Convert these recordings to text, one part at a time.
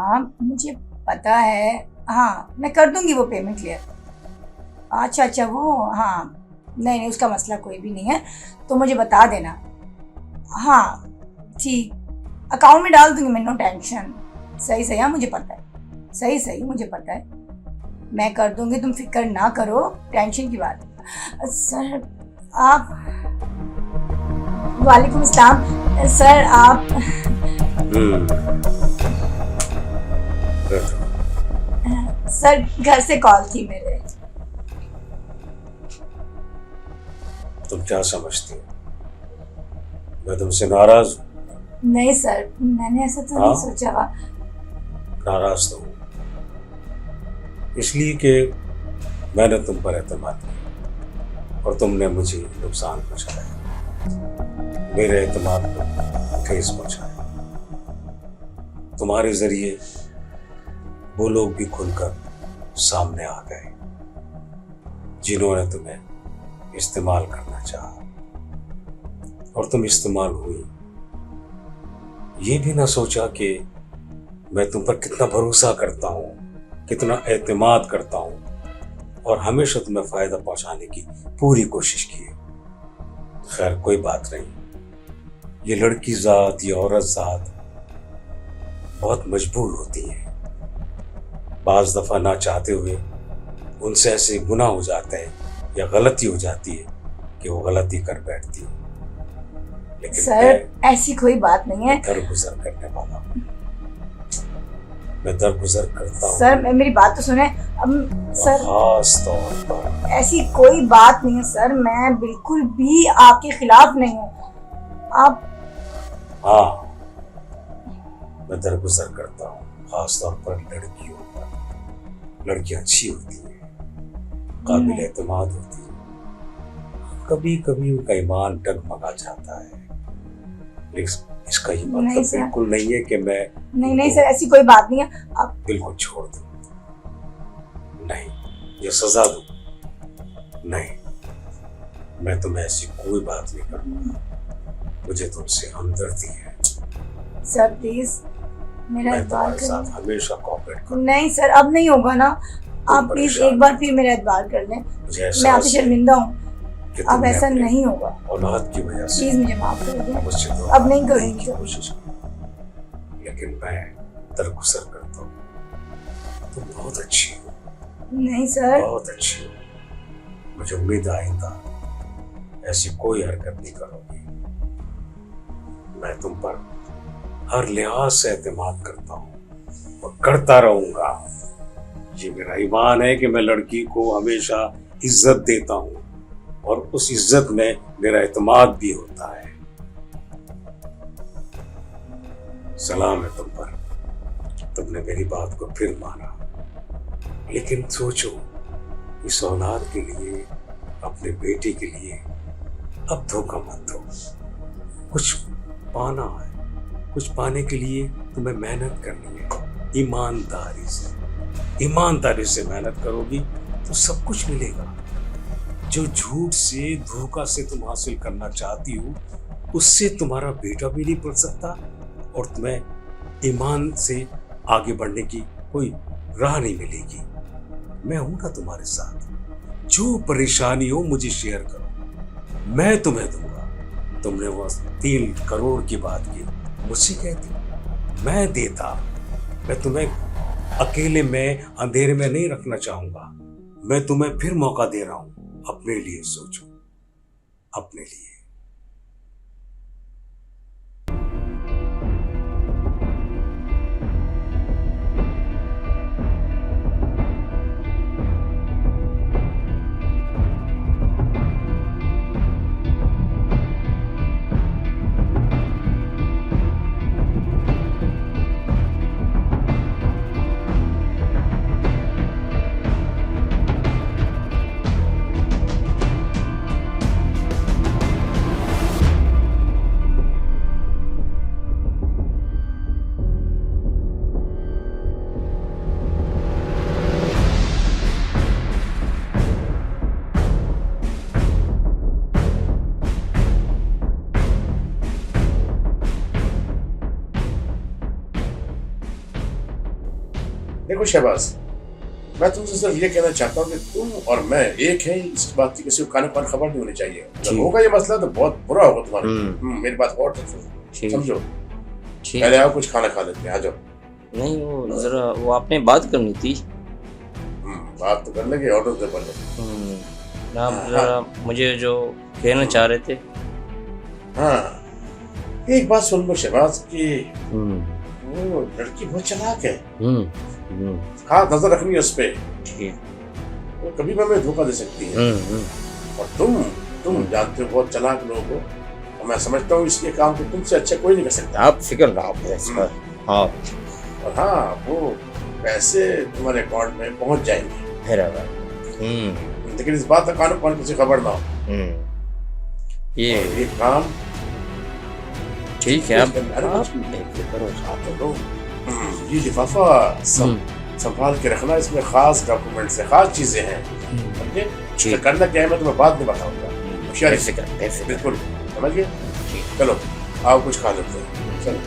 हाँ मुझे पता है। हाँ मैं कर दूंगी वो पेमेंट क्लियर। अच्छा वो हाँ, नहीं नहीं उसका मसला कोई भी नहीं है, तो मुझे बता देना। हाँ ठीक, अकाउंट में डाल दूंगी मैं, नो टेंशन। सही हाँ मुझे पता है, सही मुझे पता है, मैं कर दूंगी, तुम फिक्र ना करो, टेंशन की बात है। सर आप, वालेकुम अस्सलाम सर आप। सर घर से कॉल थी मेरे। तुम क्या समझती हो मैं तुमसे नाराज हूँ? नहीं सर, मैंने ऐसा तो नहीं सोचा। नाराज तो हूँ इसलिए कि मैंने तुम पर एतमाद किया और तुमने मुझे नुकसान पहुंचाया, मेरे एतमाद को ठेस पहुंचाया। तुम्हारे जरिए वो लोग भी खुलकर सामने आ गए जिन्होंने तुम्हें इस्तेमाल करना चाहा, और तुम इस्तेमाल हुई। ये भी ना सोचा कि मैं तुम पर कितना भरोसा करता हूँ, कितना एतमाद करता हूँ और हमेशा तुम्हें फायदा पहुंचाने की पूरी कोशिश की है। खैर कोई बात नहीं, ये लड़की जात, ये औरत जात बहुत मजबूर होती है। बाज दफा ना चाहते हुए उनसे ऐसे गुनाह हो जाते हैं या गलती हो जाती है कि वो गलती कर बैठती है। लेकिन सर ऐसी कोई बात नहीं है। दरगुजर करने वाला हूं, मैं दरगुजर करता हूँ। सर मेरी बात तो सुने। अब सर खास तौर पर ऐसी कोई बात नहीं है सर, मैं बिल्कुल भी आपके खिलाफ नहीं हूँ। आप हाँ, मैं दरगुजर करता हूँ खास तौर पर लड़कियों पर। लड़कियां अच्छी होती है, काबिल एतमाद होती है, कभी कभी उनका ईमान डगमगा जाता है, लेकिन इसका ये मतलब बिल्कुल नहीं है कि मैं नहीं सर ऐसी कोई बात नहीं है। आप बिल्कुल छोड़ दो, नहीं ये सजा दो, नहीं मैं तुम्हें ऐसी कोई बात नहीं करूंगा। मुझे तुमसे हमदर्दी है सर, प्लीज मेरा मैं एतबार तुम्हारे साथ करें। हमेशा कोऑपरेट करूंगा। नहीं सर अब नहीं होगा ना, आप प्लीज एक बार फिर मेरा एतबार कर लें। मैं आपसे शर्मिंदा हूँ, अब ऐसा नहीं होगा। औलाद की वजह से प्लीज मुझे माफ कर दें, मुझसे तो अब नहीं करूंगी। कोशिश करो, लेकिन मैं दरगुजर करता हूँ। तुम बहुत अच्छी हो, नहीं सर बहुत अच्छी हो। मुझे उम्मीद आइंदा ऐसी कोई हरकत नहीं करोगी। मैं तुम पर हर लिहाज से एतमाद करता हूँ और करता रहूंगा। ये मेरा ईमान है कि मैं लड़की को हमेशा इज्जत देता हूँ और उस इज्जत में मेरा एतमाद भी होता है। सलाम है तुम पर, तुमने मेरी बात को फिर माना, लेकिन सोचो इस औलाद के लिए, अपने बेटे के लिए अब धोखा मत दो। कुछ पाना है, कुछ पाने के लिए तुम्हें मेहनत करनी है। ईमानदारी से मेहनत करोगी तो सब कुछ मिलेगा। जो झूठ से, धोखा से तुम हासिल करना चाहती हो, उससे तुम्हारा बेटा भी नहीं पढ़ सकता और तुम्हें ईमान से आगे बढ़ने की कोई राह नहीं मिलेगी। मैं हूं ना तुम्हारे साथ। जो परेशानी हो मुझे शेयर करो, मैं तुम्हें दूंगा। तुमने वो 3 करोड़ की बात की, मुझसे कहती, मैं देता। मैं तुम्हें अकेले में अंधेरे में नहीं रखना चाहूंगा। मैं तुम्हें फिर मौका दे रहा हूं, अपने लिए सोचो, अपने लिए। शहबाज, मैं तुमसे सिर्फ ये कहना चाहता हूँ कि तुम और मैं एक है, इस बात की किसी को कान पर खबर नहीं होनी चाहिए। अगर होगा ये मसला तो बहुत बुरा होगा तुम्हारे लिए। मेरी बात और समझो। पहले आओ कुछ खाना खा लेते हैं, आ जाओ। नहीं वो जरा वो आपने बात करनी थी। बात तो कर लेंगे, ऑर्डर दे पहले। आप जरा मुझे जो कहना चाह रहे थे। हाँ, एक बात सुन लो शहबाज की, वो लड़की बहुत चालाक है। हाँ, नजर रखनी है उस पे, वो कभी भी हमें धोखा दे सकती है। और तुम जानते हो बहुत चालाक लोग हो, और मैं समझता हूँ इसके काम को तुमसे अच्छा कोई नहीं कर सकता। आप फिक्र ना आप। हाँ, और हाँ, वो पैसे तुम्हारे अकाउंट में पहुंच जाएंगे, लेकिन इस बात का कानून कौन किसी खबर ना हो। ये काम ठीक है। आप करो। ये लिफाफा संभाल के रखना, इसमें खास डॉक्यूमेंट्स है, खास चीजें हैं। ओके, करना क्या है मैं तुम्हें बाद में बताऊंगा। होशियारी से बिल्कुल, समझ गए? चलो आओ कुछ खा लेते हैं। चलो।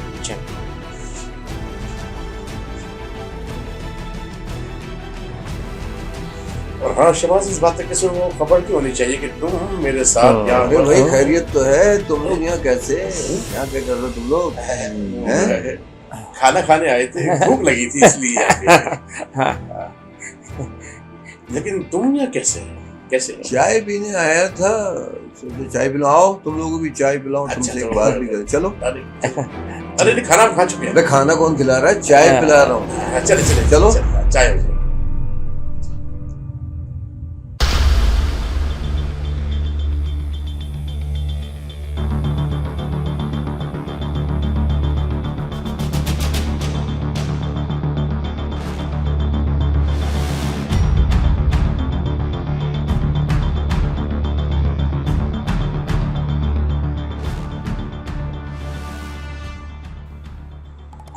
और हाँ शहबाज, इस बात तक किसी को खबर क्यों होनी चाहिए कि तुम मेरे साथ यहाँ। अरे भाई खैरियत तो है, तुम लोग यहाँ कैसे, यहाँ क्या कर रहे हो तुम लोग? खाना खाने आए थे, भूख लगी थी इसलिए। लेकिन तुम यहाँ कैसे? चाय पीने आया था, सोचे चाय पिलाओ, तुम लोगों को भी चाय पिलाओ। तुमसे एक बात भी करें, चलो। अरे खाना खा चुके हैं। खाना कौन खिला रहा है? चाय पिला रहा हूँ। चलो चाय।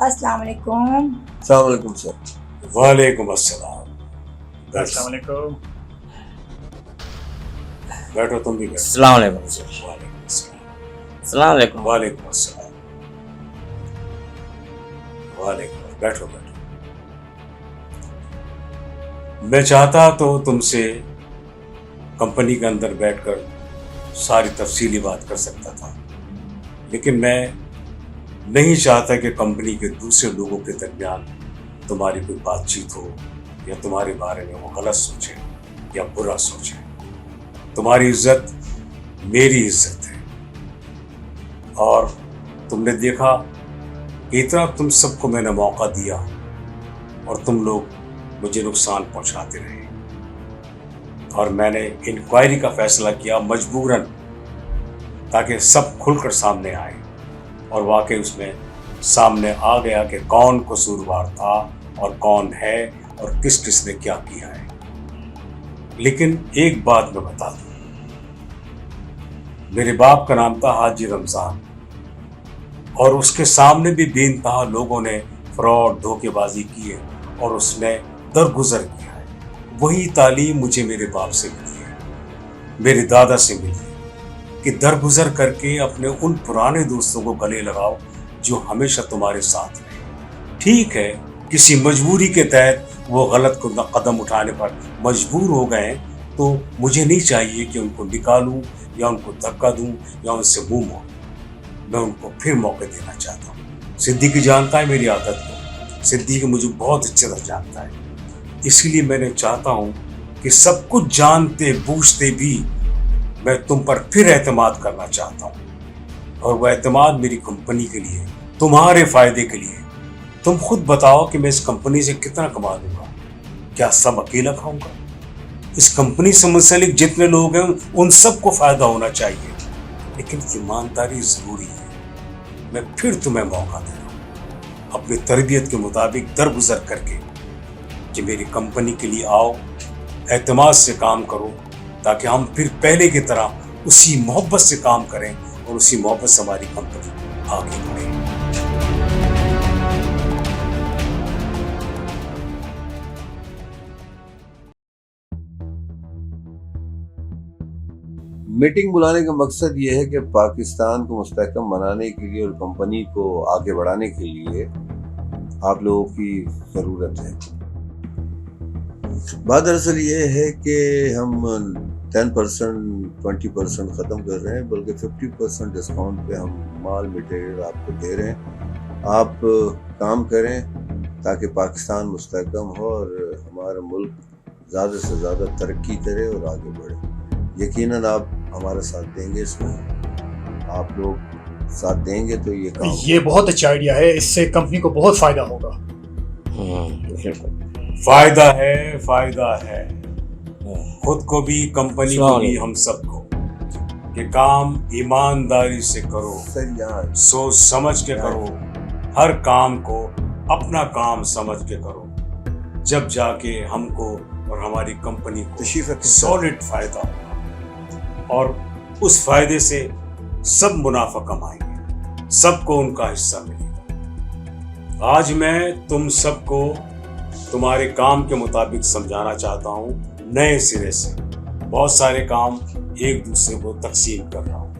अस्सलाम वालेकुम। अस्सलाम वालेकुम सर। वालेकुम अस्सलाम। अस्सलाम वालेकुम। बैठो, तुम भी बैठो। अस्सलाम वालेकुम सर। वालेकुम अस्सलाम। अस्सलाम वालेकुम। वालेकुम अस्सलाम। वालेकुम, बैठो। मैं चाहता तो तुमसे कंपनी के अंदर बैठकर सारी तफसीली बात कर सकता था, लेकिन मैं नहीं चाहता कि कंपनी के दूसरे लोगों के दरमियान तुम्हारी कोई बातचीत हो या तुम्हारे बारे में वो गलत सोचे या बुरा सोचे। तुम्हारी इज्जत मेरी इज्जत है, और तुमने देखा कि इतना तुम सबको मैंने मौका दिया और तुम लोग मुझे नुकसान पहुंचाते रहे, और मैंने इंक्वायरी का फैसला किया मजबूरन, ताकि सब खुलकर सामने आए। और वाकई उसमें सामने आ गया कि कौन कसूरवार था और कौन है और किस किस ने क्या किया है। लेकिन एक बात मैं बता दूं, मेरे बाप का नाम था हाजी रमजान, और उसके सामने भी बेइंतहा लोगों ने फ्रॉड धोखेबाजी की है और उसने दरगुजर किया है। वही तालीम मुझे मेरे बाप से मिली है, मेरे दादा से मिली है, कि दरगुजर करके अपने उन पुराने दोस्तों को गले लगाओ जो हमेशा तुम्हारे साथ रहे। ठीक है, किसी मजबूरी के तहत वो गलत कदम उठाने पर मजबूर हो गए, तो मुझे नहीं चाहिए कि उनको निकालूं या उनको धक्का दूं या उनसे मुंह मोड़ूं। मैं उनको फिर मौके देना चाहता हूँ। सिद्दीकी जानता है मेरी आदत को, सिद्दीकी मुझे बहुत अच्छे तरह जानता है, इसलिए मैंने चाहता हूँ कि सब कुछ जानते बूझते भी मैं तुम पर फिर एतमाद करना चाहता हूँ, और वह एतमाद मेरी कंपनी के लिए, तुम्हारे फायदे के लिए। तुम खुद बताओ कि मैं इस कंपनी से कितना कमा लूंगा? क्या सब अकेला खाऊंगा? इस कंपनी से मुंसलिक जितने लोग हैं उन सबको फायदा होना चाहिए, लेकिन ईमानदारी जरूरी है। मैं फिर तुम्हें मौका दे रहा हूँ, अपनी तरबियत के मुताबिक दरगुजर करके कि मेरी कंपनी के लिए आओ, एतमाद से काम करो, ताकि हम फिर पहले की तरह उसी मोहब्बत से काम करें और उसी मोहब्बत से हमारी कंपनी आगे बढ़े। मीटिंग बुलाने का मकसद ये है कि पाकिस्तान को मुस्तहकम बनाने के लिए और कंपनी को आगे बढ़ाने के लिए आप लोगों की ज़रूरत है। बात दरअसल ये है कि हम 10% 20% ख़त्म कर रहे हैं, बल्कि 50% डिस्काउंट पे हम माल मटेरियल आपको दे रहे हैं। आप काम करें ताकि पाकिस्तान मुस्तहकम हो और हमारा मुल्क ज़्यादा से ज़्यादा तरक्की करे और आगे बढ़े। यकीनन आप हमारा साथ देंगे इसमें, आप लोग साथ देंगे तो ये काम ये बहुत अच्छा आइडिया है, इससे कंपनी को बहुत फायदा होगा। फायदा है खुद को भी, कंपनी को भी, हम सबको, कि काम ईमानदारी से करो, सर यहाँ सोच समझ के करो, हर काम को अपना काम समझ के करो, जब जाके हमको और हमारी कंपनी को तशरीफ रखें। सॉलिड फायदा होगा और उस फायदे से सब मुनाफा कमाएंगे, सबको उनका हिस्सा मिलेगा। आज मैं तुम सबको तुम्हारे काम के मुताबिक समझाना चाहता हूँ, नए सिरे से। बहुत सारे काम एक दूसरे को तकसीम कर रहा हूँ,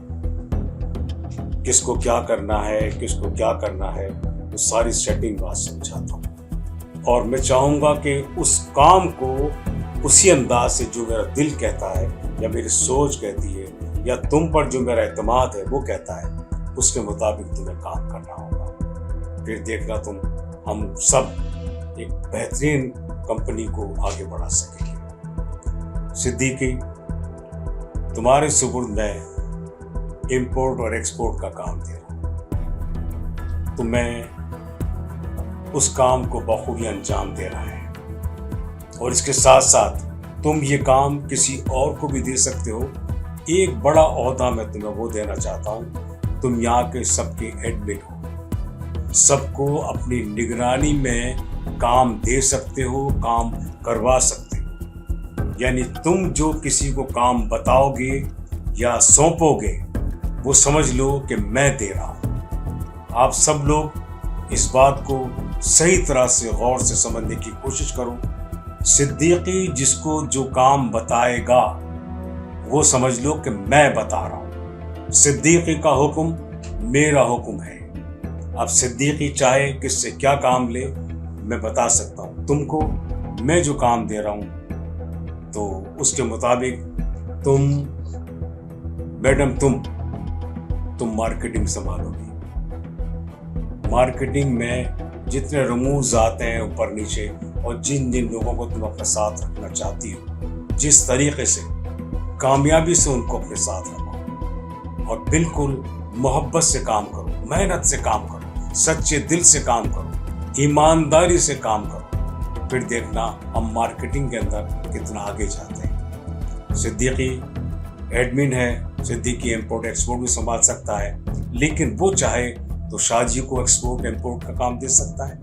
किसको क्या करना है, किसको क्या करना है, वो सारी सेटिंग बात समझाता हूँ। और मैं चाहूँगा कि उस काम को उसी अंदाज से जो मेरा दिल कहता है या मेरी सोच कहती है या तुम पर जो मेरा एतमाद है वो कहता है, उसके मुताबिक तुम्हें काम करना होगा। फिर देखना तुम, हम सब एक बेहतरीन कंपनी को आगे बढ़ा सकेंगे। सिद्दीकी, तुम्हारे सुपुर्द में इंपोर्ट और एक्सपोर्ट का काम दे रहा हूं, तो मैं उस काम को बखूबी अंजाम दे रहा है। और इसके साथ साथ तुम ये काम किसी और को भी दे सकते हो। एक बड़ा ओहदा मैं तुम्हें वो देना चाहता हूँ, तुम यहाँ के सबके एडमिन हो, सबको अपनी निगरानी में काम दे सकते हो, काम करवा सकते हो। यानी तुम जो किसी को काम बताओगे या सौंपोगे, वो समझ लो कि मैं दे रहा हूँ। आप सब लोग इस बात को सही तरह से गौर से समझने की कोशिश करो। सिद्दीकी जिसको जो काम बताएगा वो समझ लो कि मैं बता रहा हूँ। सिद्दीकी का हुक्म मेरा हुक्म है। अब सिद्दीकी चाहे किससे क्या काम ले, मैं बता सकता हूँ तुमको। मैं जो काम दे रहा हूँ तो उसके मुताबिक तुम मैडम, तुम मार्केटिंग संभालोगी। मार्केटिंग में जितने रमूज आते हैं ऊपर नीचे, और जिन जिन लोगों को तुम अपने साथ रखना चाहती हो, जिस तरीके से कामयाबी से उनको अपने साथ रखो और बिल्कुल मोहब्बत से काम करो, मेहनत से काम करो, सच्चे दिल से काम करो, ईमानदारी से काम करो। फिर देखना हम मार्केटिंग के अंदर कितना आगे जाते हैं। सिद्दीकी एडमिन है, सिद्दीकी इंपोर्ट एक्सपोर्ट भी संभाल सकता है, लेकिन वो चाहे तो शाजी को एक्सपोर्ट इंपोर्ट का काम दे सकता है।